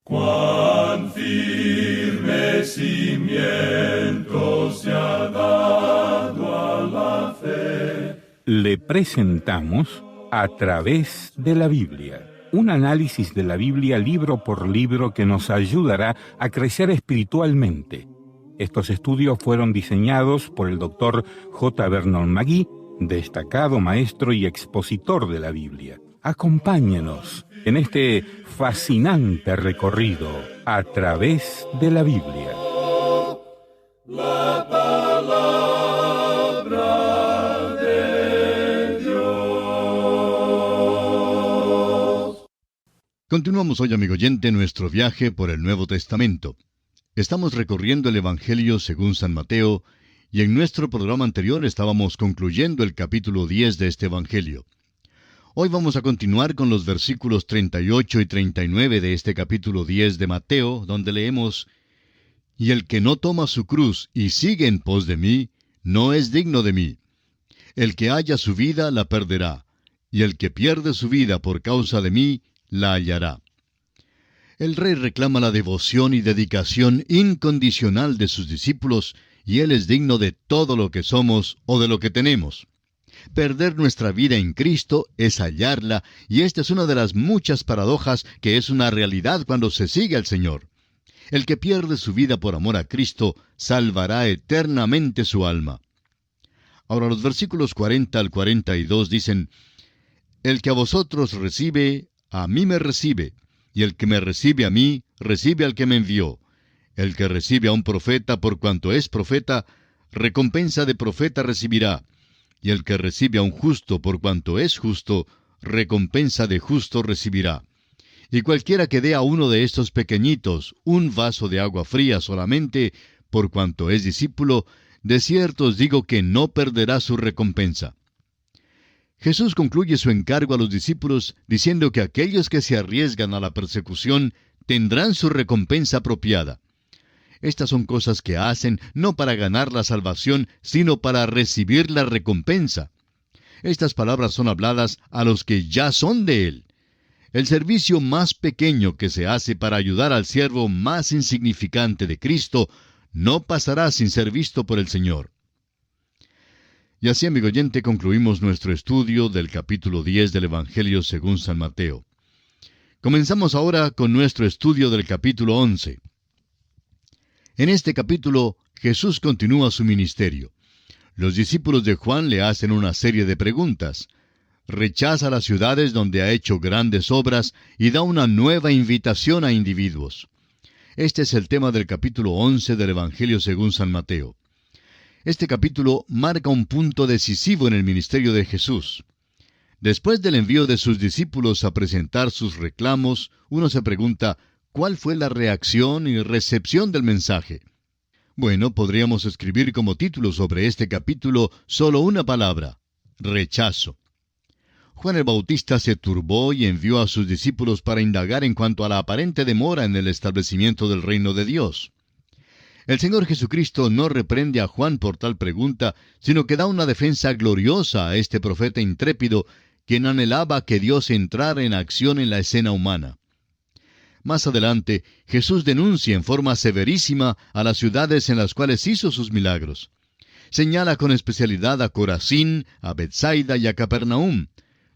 Cuán firme cimiento se ha dado a la fe. Le presentamos A través de la Biblia, un análisis de la Biblia libro por libro que nos ayudará a crecer espiritualmente. Estos estudios fueron diseñados por el Dr. J. Vernon McGee, destacado maestro y expositor de la Biblia. Acompáñenos en este fascinante recorrido a través de la Biblia. La palabra de Dios. Continuamos hoy, amigo oyente, nuestro viaje por el Nuevo Testamento. Estamos recorriendo el Evangelio según San Mateo, y en nuestro programa anterior estábamos concluyendo el capítulo 10 de este Evangelio. Hoy vamos a continuar con los versículos 38 y 39 de este capítulo 10 de Mateo, donde leemos: «Y el que no toma su cruz y sigue en pos de mí, no es digno de mí. El que halla su vida la perderá, y el que pierde su vida por causa de mí, la hallará». El Rey reclama la devoción y dedicación incondicional de sus discípulos, y Él es digno de todo lo que somos o de lo que tenemos. Perder nuestra vida en Cristo es hallarla, y esta es una de las muchas paradojas que es una realidad cuando se sigue al Señor. El que pierde su vida por amor a Cristo salvará eternamente su alma. Ahora los versículos 40 al 42 dicen: «El que a vosotros recibe, a mí me recibe, y el que me recibe a mí, recibe al que me envió. El que recibe a un profeta por cuanto es profeta, recompensa de profeta recibirá. Y el que recibe a un justo por cuanto es justo, recompensa de justo recibirá. Y cualquiera que dé a uno de estos pequeñitos un vaso de agua fría solamente, por cuanto es discípulo, de cierto os digo que no perderá su recompensa». Jesús concluye su encargo a los discípulos diciendo que aquellos que se arriesgan a la persecución tendrán su recompensa apropiada. Estas son cosas que hacen no para ganar la salvación, sino para recibir la recompensa. Estas palabras son habladas a los que ya son de Él. El servicio más pequeño que se hace para ayudar al siervo más insignificante de Cristo no pasará sin ser visto por el Señor. Y así, amigo oyente, concluimos nuestro estudio del capítulo 10 del Evangelio según San Mateo. Comenzamos ahora con nuestro estudio del capítulo 11. En este capítulo, Jesús continúa su ministerio. Los discípulos de Juan le hacen una serie de preguntas. Rechaza las ciudades donde ha hecho grandes obras y da una nueva invitación a individuos. Este es el tema del capítulo 11 del Evangelio según San Mateo. Este capítulo marca un punto decisivo en el ministerio de Jesús. Después del envío de sus discípulos a presentar sus reclamos, uno se pregunta: ¿cuál fue la reacción y recepción del mensaje? Bueno, podríamos escribir como título sobre este capítulo solo una palabra: rechazo. Juan el Bautista se turbó y envió a sus discípulos para indagar en cuanto a la aparente demora en el establecimiento del reino de Dios. El Señor Jesucristo no reprende a Juan por tal pregunta, sino que da una defensa gloriosa a este profeta intrépido, quien anhelaba que Dios entrara en acción en la escena humana. Más adelante, Jesús denuncia en forma severísima a las ciudades en las cuales hizo sus milagros. Señala con especialidad a Corazín, a Betsaida y a Capernaum,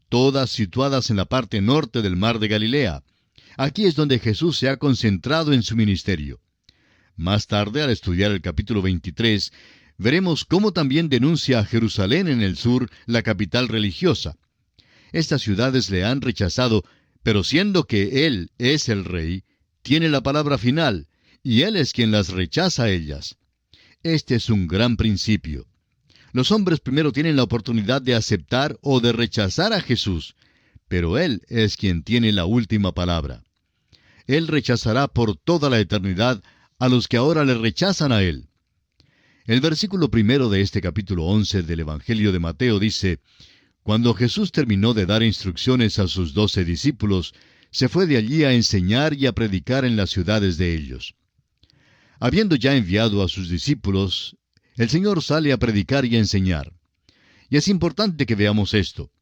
todas situadas en la parte norte del mar de Galilea. Aquí es donde Jesús se ha concentrado en su ministerio. Más tarde, al estudiar el capítulo 23, veremos cómo también denuncia a Jerusalén en el sur, la capital religiosa. Estas ciudades le han rechazado, pero siendo que Él es el Rey, tiene la palabra final, y Él es quien las rechaza a ellas. Este es un gran principio. Los hombres primero tienen la oportunidad de aceptar o de rechazar a Jesús, pero Él es quien tiene la última palabra. Él rechazará por toda la eternidad a los que ahora le rechazan a Él. El versículo 1 de este capítulo 11 del Evangelio de Mateo dice: «Cuando Jesús terminó de dar instrucciones a sus 12 discípulos, se fue de allí a enseñar y a predicar en las ciudades de ellos». Habiendo ya enviado a sus discípulos, el Señor sale a predicar y a enseñar. Y es importante que veamos esto.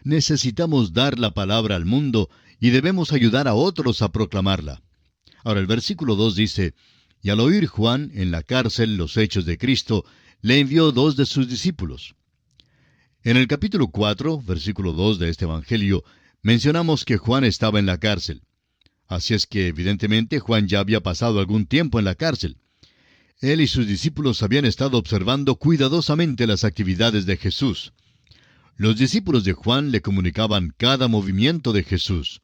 Necesitamos dar la palabra al mundo y debemos ayudar a otros a proclamarla. Ahora el versículo 2 dice, y al oír Juan en la cárcel los hechos de Cristo, le envió 2 de sus discípulos. En el capítulo 4, versículo 2 de este Evangelio, mencionamos que Juan estaba en la cárcel. Así es que evidentemente Juan ya había pasado algún tiempo en la cárcel. Él y sus discípulos habían estado observando cuidadosamente las actividades de Jesús. Los discípulos de Juan le comunicaban cada movimiento de Jesús.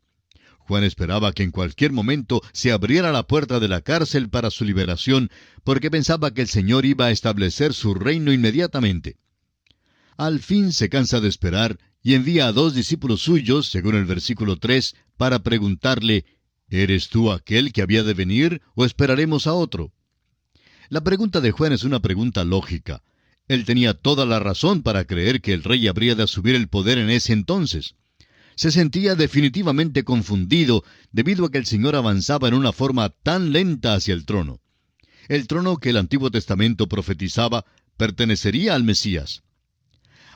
Juan esperaba que en cualquier momento se abriera la puerta de la cárcel para su liberación, porque pensaba que el Señor iba a establecer su reino inmediatamente. Al fin se cansa de esperar y envía a 2 discípulos suyos, según el versículo 3, para preguntarle, ¿eres tú aquel que había de venir o esperaremos a otro? La pregunta de Juan es una pregunta lógica. Él tenía toda la razón para creer que el rey habría de asumir el poder en ese entonces. Se sentía definitivamente confundido debido a que el Señor avanzaba en una forma tan lenta hacia el trono. El trono que el Antiguo Testamento profetizaba pertenecería al Mesías.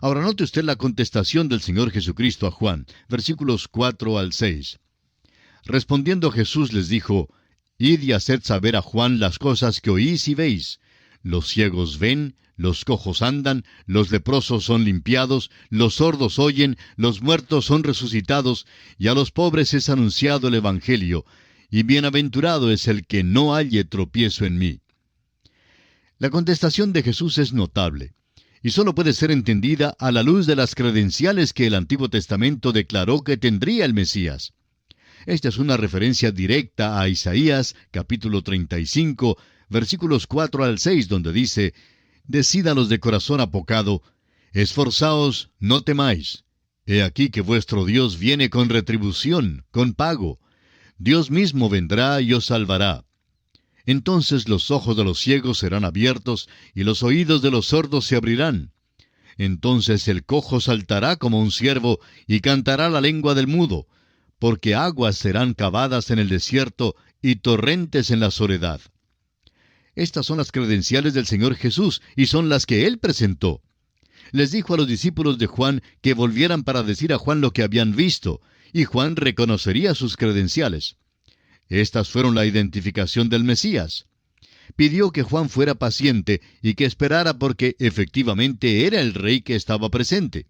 Ahora note usted la contestación del Señor Jesucristo a Juan, versículos 4 al 6. Respondiendo Jesús les dijo, Id y haced saber a Juan las cosas que oís y veis. Los ciegos ven, los cojos andan, los leprosos son limpiados, los sordos oyen, los muertos son resucitados, y a los pobres es anunciado el Evangelio, y bienaventurado es el que no halle tropiezo en mí. La contestación de Jesús es notable, y solo puede ser entendida a la luz de las credenciales que el Antiguo Testamento declaró que tendría el Mesías. Esta es una referencia directa a Isaías, capítulo 35, versículos 4 al 6, donde dice, Decid a los de corazón apocado, esforzaos, no temáis. He aquí que vuestro Dios viene con retribución, con pago. Dios mismo vendrá y os salvará. Entonces los ojos de los ciegos serán abiertos, y los oídos de los sordos se abrirán. Entonces el cojo saltará como un ciervo, y cantará la lengua del mudo, porque aguas serán cavadas en el desierto, y torrentes en la soledad. Estas son las credenciales del Señor Jesús, y son las que Él presentó. Les dijo a los discípulos de Juan que volvieran para decir a Juan lo que habían visto, y Juan reconocería sus credenciales. Estas fueron la identificación del Mesías. Pidió que Juan fuera paciente y que esperara porque efectivamente era el rey que estaba presente.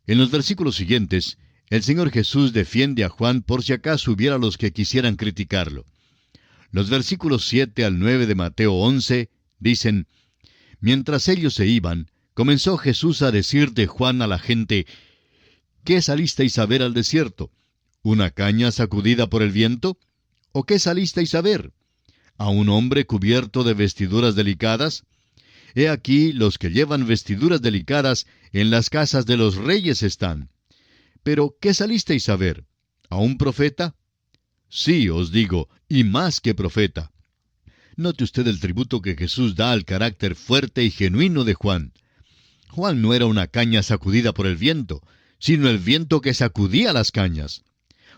En los versículos siguientes, el Señor Jesús defiende a Juan por si acaso hubiera los que quisieran criticarlo. Los versículos 7 al 9 de Mateo 11 dicen, Mientras ellos se iban, comenzó Jesús a decir de Juan a la gente, ¿qué salisteis a ver al desierto? ¿Una caña sacudida por el viento? ¿O qué salisteis a ver? ¿A un hombre cubierto de vestiduras delicadas? He aquí los que llevan vestiduras delicadas en las casas de los reyes están. Pero, ¿qué salisteis a ver? ¿A un profeta? Sí, os digo, y más que profeta. Note usted el tributo que Jesús da al carácter fuerte y genuino de Juan. Juan no era una caña sacudida por el viento, sino el viento que sacudía las cañas.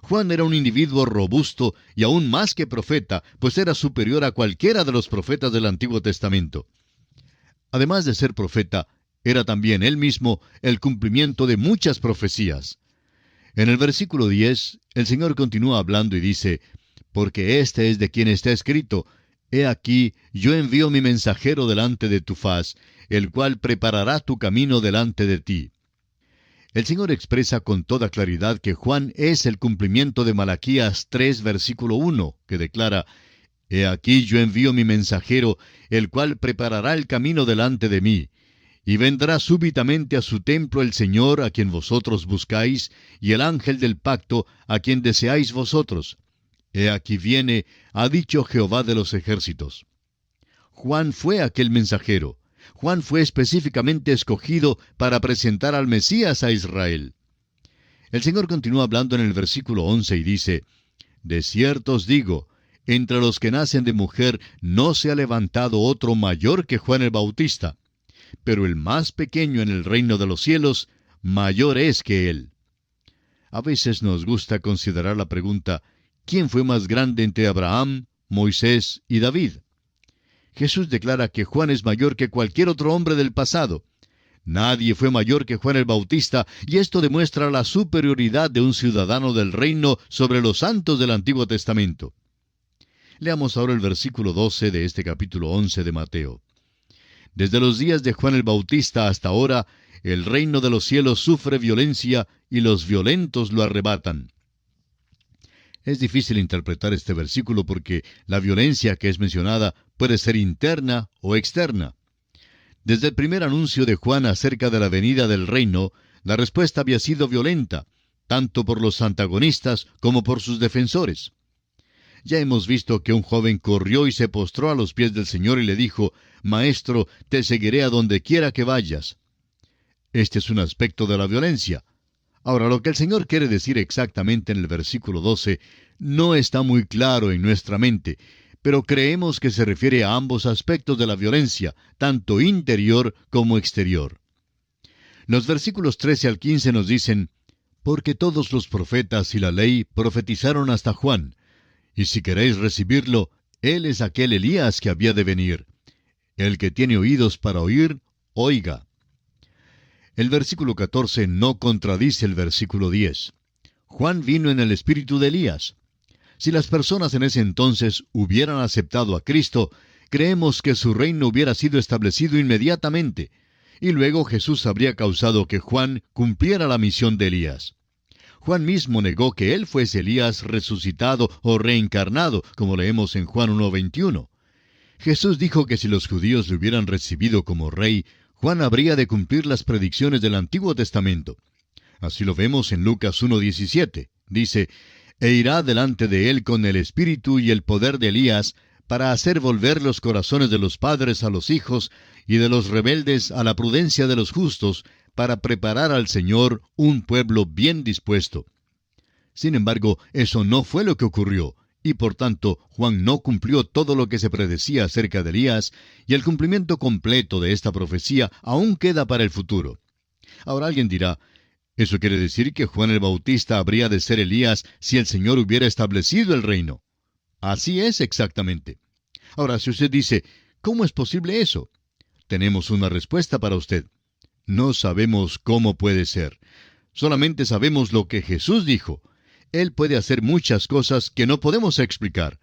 Juan era un individuo robusto y aún más que profeta, pues era superior a cualquiera de los profetas del Antiguo Testamento. Además de ser profeta, era también él mismo el cumplimiento de muchas profecías. En el versículo 10, el Señor continúa hablando y dice, Porque este es de quien está escrito, He aquí, yo envío mi mensajero delante de tu faz, el cual preparará tu camino delante de ti. El Señor expresa con toda claridad que Juan es el cumplimiento de Malaquías 3, versículo 1, que declara, He aquí yo envío mi mensajero, el cual preparará el camino delante de mí. Y vendrá súbitamente a su templo el Señor a quien vosotros buscáis, y el ángel del pacto a quien deseáis vosotros. He aquí viene, ha dicho Jehová de los ejércitos. Juan fue aquel mensajero. Juan fue específicamente escogido para presentar al Mesías a Israel. El Señor continúa hablando en el versículo 11 y dice, De cierto os digo, entre los que nacen de mujer no se ha levantado otro mayor que Juan el Bautista, pero el más pequeño en el reino de los cielos, mayor es que él. A veces nos gusta considerar la pregunta, ¿quién fue más grande entre Abraham, Moisés y David? Jesús declara que Juan es mayor que cualquier otro hombre del pasado. Nadie fue mayor que Juan el Bautista, y esto demuestra la superioridad de un ciudadano del reino sobre los santos del Antiguo Testamento. Leamos ahora el versículo 12 de este capítulo 11 de Mateo. Desde los días de Juan el Bautista hasta ahora, el reino de los cielos sufre violencia y los violentos lo arrebatan. Es difícil interpretar este versículo porque la violencia que es mencionada puede ser interna o externa. Desde el primer anuncio de Juan acerca de la venida del reino, la respuesta había sido violenta, tanto por los antagonistas como por sus defensores. Ya hemos visto que un joven corrió y se postró a los pies del Señor y le dijo: «Maestro, te seguiré a donde quiera que vayas». Este es un aspecto de la violencia. Ahora, lo que el Señor quiere decir exactamente en el versículo 12 no está muy claro en nuestra mente, pero creemos que se refiere a ambos aspectos de la violencia, tanto interior como exterior. Los versículos 13 al 15 nos dicen: «Porque todos los profetas y la ley profetizaron hasta Juan, y si queréis recibirlo, él es aquel Elías que había de venir. El que tiene oídos para oír, oiga». El versículo 14 no contradice el versículo 10. Juan vino en el espíritu de Elías. Si las personas en ese entonces hubieran aceptado a Cristo, creemos que su reino hubiera sido establecido inmediatamente, y luego Jesús habría causado que Juan cumpliera la misión de Elías. Juan mismo negó que él fuese Elías resucitado o reencarnado, como leemos en Juan 1:21. Jesús dijo que si los judíos le hubieran recibido como rey, Juan habría de cumplir las predicciones del Antiguo Testamento. Así lo vemos en Lucas 1:17. Dice: «E irá delante de él con el espíritu y el poder de Elías, para hacer volver los corazones de los padres a los hijos, y de los rebeldes a la prudencia de los justos, para preparar al Señor un pueblo bien dispuesto». Sin embargo, eso no fue lo que ocurrió, y por tanto Juan no cumplió todo lo que se predecía acerca de Elías, y el cumplimiento completo de esta profecía aún queda para el futuro. Ahora alguien dirá: «¿Eso quiere decir que Juan el Bautista habría de ser Elías si el Señor hubiera establecido el reino?» Así es exactamente. Ahora, si usted dice: «¿Cómo es posible eso?», tenemos una respuesta para usted. No sabemos cómo puede ser. Solamente sabemos lo que Jesús dijo. Él puede hacer muchas cosas que no podemos explicar.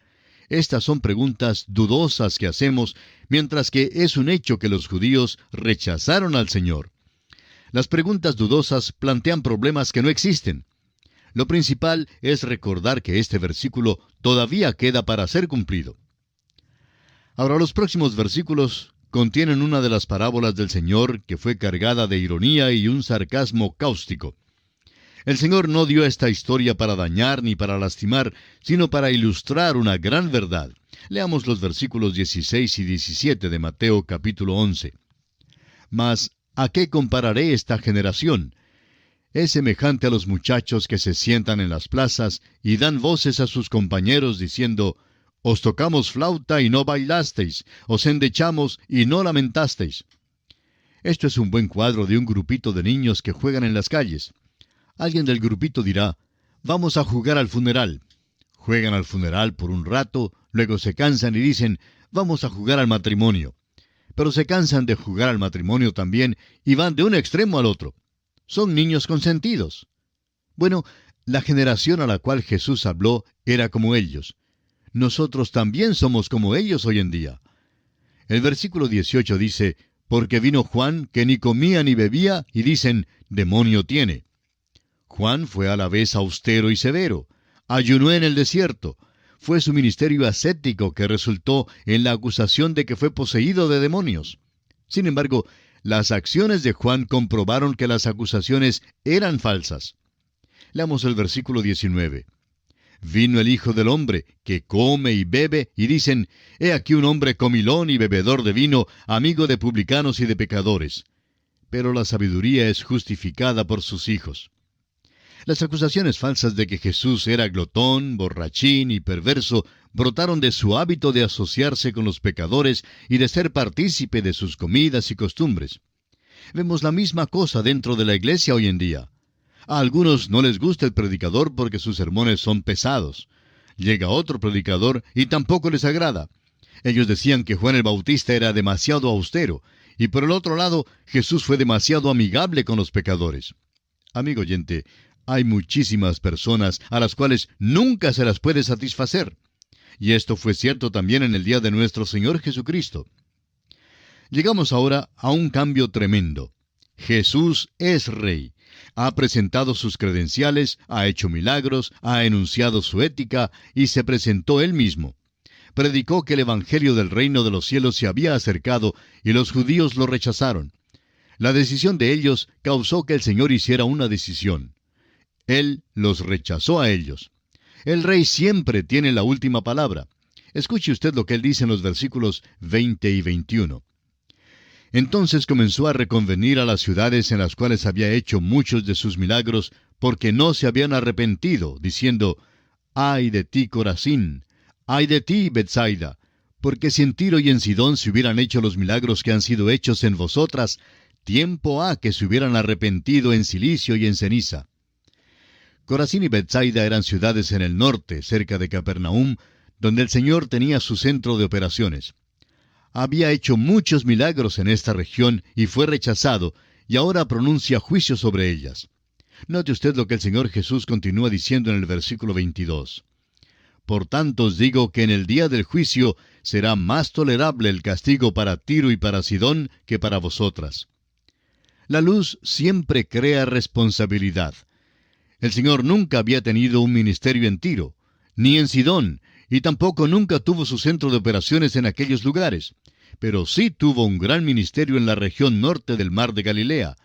Estas son preguntas dudosas que hacemos, mientras que es un hecho que los judíos rechazaron al Señor. Las preguntas dudosas plantean problemas que no existen. Lo principal es recordar que este versículo todavía queda para ser cumplido. Ahora, los próximos versículos contienen una de las parábolas del Señor que fue cargada de ironía y un sarcasmo cáustico. El Señor no dio esta historia para dañar ni para lastimar, sino para ilustrar una gran verdad. Leamos los versículos 16 y 17 de Mateo capítulo 11. «Mas, ¿a qué compararé esta generación? Es semejante a los muchachos que se sientan en las plazas y dan voces a sus compañeros diciendo: Os tocamos flauta y no bailasteis, os endechamos y no lamentasteis». Esto es un buen cuadro de un grupito de niños que juegan en las calles. Alguien del grupito dirá: «Vamos a jugar al funeral». Juegan al funeral por un rato, luego se cansan y dicen: «Vamos a jugar al matrimonio». Pero se cansan de jugar al matrimonio también y van de un extremo al otro. Son niños consentidos. Bueno, la generación a la cual Jesús habló era como ellos. Nosotros también somos como ellos hoy en día. El versículo 18 dice: «Porque vino Juan, que ni comía ni bebía, y dicen: demonio tiene». Juan fue a la vez austero y severo. Ayunó en el desierto. Fue su ministerio ascético que resultó en la acusación de que fue poseído de demonios. Sin embargo, las acciones de Juan comprobaron que las acusaciones eran falsas. Leamos el versículo 19. «Vino el Hijo del Hombre, que come y bebe, y dicen: He aquí un hombre comilón y bebedor de vino, amigo de publicanos y de pecadores. Pero la sabiduría es justificada por sus hijos». Las acusaciones falsas de que Jesús era glotón, borrachín y perverso brotaron de su hábito de asociarse con los pecadores y de ser partícipe de sus comidas y costumbres. Vemos la misma cosa dentro de la iglesia hoy en día. A algunos no les gusta el predicador porque sus sermones son pesados. Llega otro predicador y tampoco les agrada. Ellos decían que Juan el Bautista era demasiado austero, y por el otro lado, Jesús fue demasiado amigable con los pecadores. Amigo oyente, hay muchísimas personas a las cuales nunca se las puede satisfacer. y esto fue cierto también en el día de nuestro Señor Jesucristo. Llegamos ahora a un cambio tremendo. Jesús es Rey. Ha presentado sus credenciales, ha hecho milagros, ha enunciado su ética y se presentó Él mismo. Predicó que el Evangelio del reino de los cielos se había acercado y los judíos lo rechazaron. La decisión de ellos causó que el Señor hiciera una decisión. Él los rechazó a ellos. El Rey siempre tiene la última palabra. Escuche usted lo que Él dice en los versículos 20 y 21. Entonces comenzó a reconvenir a las ciudades en las cuales había hecho muchos de sus milagros, porque no se habían arrepentido, diciendo, «Ay de ti, Corazín! ¡Ay de ti, Betsaida! Porque si en Tiro y en Sidón se hubieran hecho los milagros que han sido hechos en vosotras, tiempo ha que se hubieran arrepentido en cilicio y en ceniza». Corazín y Betsaida eran ciudades en el norte, cerca de Capernaum, donde el Señor tenía su centro de operaciones. Había hecho muchos milagros en esta región y fue rechazado, y ahora pronuncia juicio sobre ellas. Note usted lo que el Señor Jesús continúa diciendo en el versículo 22. «Por tanto os digo que en el día del juicio será más tolerable el castigo para Tiro y para Sidón que para vosotras». La luz siempre crea responsabilidad. El Señor nunca había tenido un ministerio en Tiro, ni en Sidón, y tampoco nunca tuvo su centro de operaciones en aquellos lugares. Pero sí tuvo un gran ministerio en la región norte del mar de Galilea.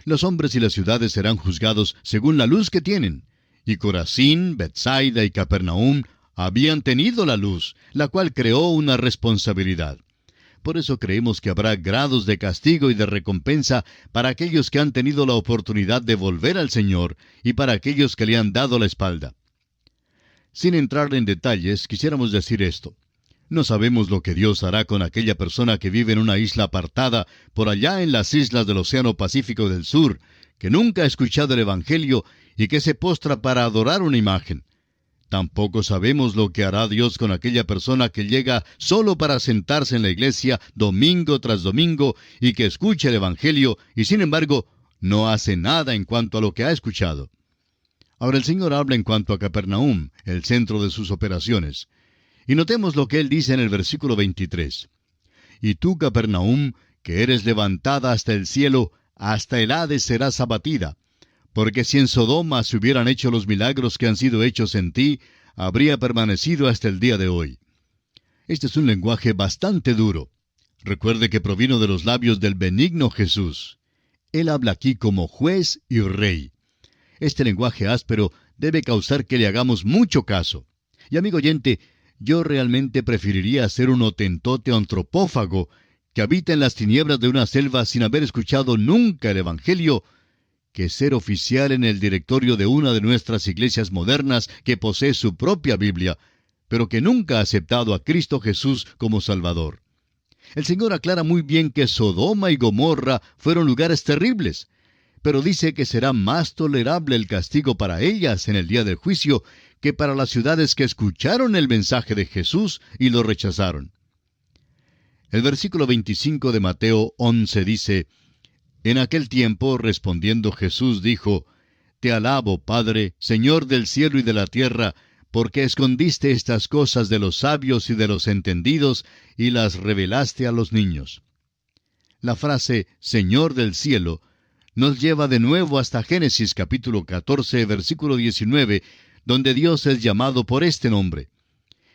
Los hombres y las ciudades serán juzgados según la luz que tienen. Y Corazín, Betsaida y Capernaum habían tenido la luz, la cual creó una responsabilidad. Por eso creemos que habrá grados de castigo y de recompensa para aquellos que han tenido la oportunidad de volver al Señor y para aquellos que le han dado la espalda. Sin entrar en detalles, quisiéramos decir esto. No sabemos lo que Dios hará con aquella persona que vive en una isla apartada por allá en las islas del Océano Pacífico del Sur, que nunca ha escuchado el Evangelio y que se postra para adorar una imagen. Tampoco sabemos lo que hará Dios con aquella persona que llega solo para sentarse en la iglesia domingo tras domingo y que escucha el Evangelio y sin embargo no hace nada en cuanto a lo que ha escuchado. Ahora el Señor habla en cuanto a Capernaum, el centro de sus operaciones. Y notemos lo que Él dice en el versículo 23. «Y tú, Capernaum, que eres levantada hasta el cielo, hasta el Hades serás abatida. Porque si en Sodoma se hubieran hecho los milagros que han sido hechos en ti, habría permanecido hasta el día de hoy». Este es un lenguaje bastante duro. Recuerde que provino de los labios del benigno Jesús. Él habla aquí como juez y rey. Este lenguaje áspero debe causar que le hagamos mucho caso. Y amigo oyente, yo realmente preferiría ser un hotentote antropófago que habita en las tinieblas de una selva sin haber escuchado nunca el Evangelio, que ser oficial en el directorio de una de nuestras iglesias modernas que posee su propia Biblia, pero que nunca ha aceptado a Cristo Jesús como Salvador. El Señor aclara muy bien que Sodoma y Gomorra fueron lugares terribles, pero dice que será más tolerable el castigo para ellas en el día del juicio que para las ciudades que escucharon el mensaje de Jesús y lo rechazaron. El versículo 25 de Mateo 11 dice, «En aquel tiempo, respondiendo Jesús, dijo, Te alabo, Padre, Señor del cielo y de la tierra, porque escondiste estas cosas de los sabios y de los entendidos y las revelaste a los niños». La frase «Señor del cielo» nos lleva de nuevo hasta Génesis capítulo 14, versículo 19, donde Dios es llamado por este nombre.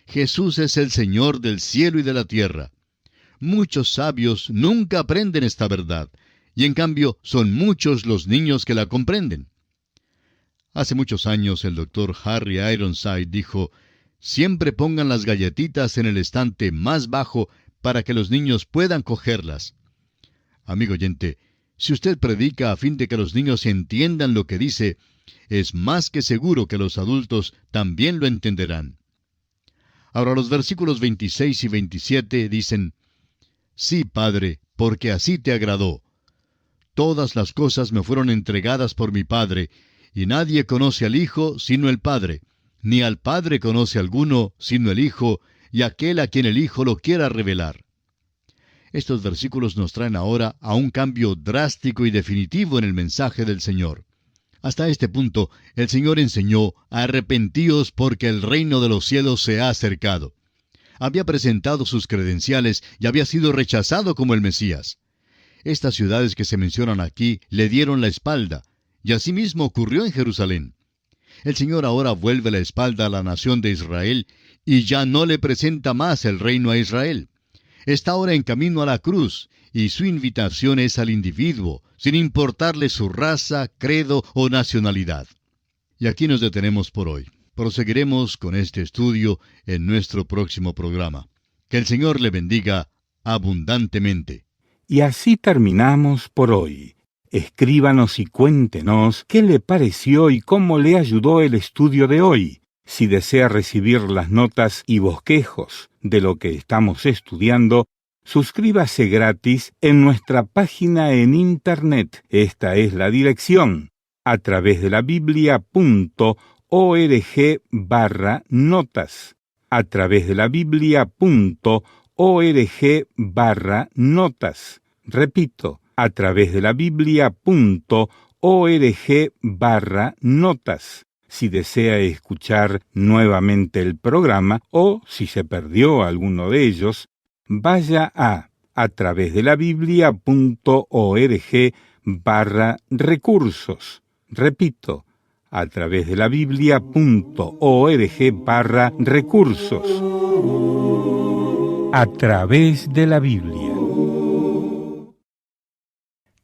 Jesús es el Señor del cielo y de la tierra. Muchos sabios nunca aprenden esta verdad, y en cambio son muchos los niños que la comprenden. Hace muchos años el doctor Harry Ironside dijo, «Siempre pongan las galletitas en el estante más bajo para que los niños puedan cogerlas». Amigo oyente, si usted predica a fin de que los niños entiendan lo que dice, es más que seguro que los adultos también lo entenderán. Ahora los versículos 26 y 27 dicen, «Sí, Padre, porque así te agradó. Todas las cosas me fueron entregadas por mi Padre, y nadie conoce al Hijo sino el Padre, ni al Padre conoce alguno sino el Hijo, y aquel a quien el Hijo lo quiera revelar». Estos versículos nos traen ahora a un cambio drástico y definitivo en el mensaje del Señor. Hasta este punto, el Señor enseñó: arrepentíos porque el reino de los cielos se ha acercado. Había presentado sus credenciales y había sido rechazado como el Mesías. Estas ciudades que se mencionan aquí le dieron la espalda, y asimismo ocurrió en Jerusalén. El Señor ahora vuelve la espalda a la nación de Israel y ya no le presenta más el reino a Israel. Está ahora en camino a la cruz, y su invitación es al individuo, sin importarle su raza, credo o nacionalidad. Y aquí nos detenemos por hoy. Proseguiremos con este estudio en nuestro próximo programa. Que el Señor le bendiga abundantemente. Y así terminamos por hoy. Escríbanos y cuéntenos qué le pareció y cómo le ayudó el estudio de hoy. Si desea recibir las notas y bosquejos de lo que estamos estudiando, suscríbase gratis en nuestra página en Internet. Esta es la dirección: a través de la Biblia.org/notas. A través de la Biblia.org/notas. Repito, a través de la Biblia.org/notas. Si desea escuchar nuevamente el programa o si se perdió alguno de ellos, vaya a través de la Biblia.org/recursos. Repito, a través de la Biblia.org/recursos. A través de la Biblia.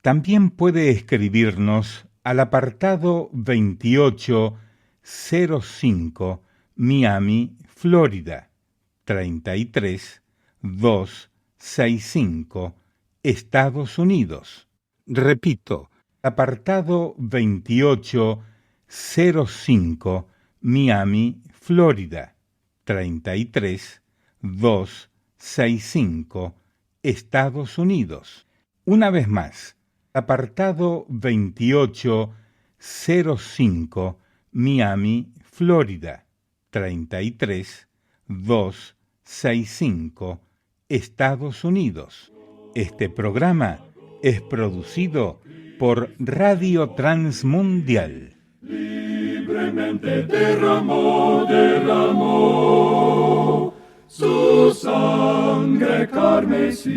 También puede escribirnos al apartado 2805, Miami, Florida, 33265, Estados Unidos. Repito, apartado 2805, Miami, Florida, 33265, Estados Unidos. Una vez más, apartado 2805, Miami, Florida, 33265, Estados Unidos. Este programa es producido por Radio Transmundial. Libremente derramó su sangre carmesí.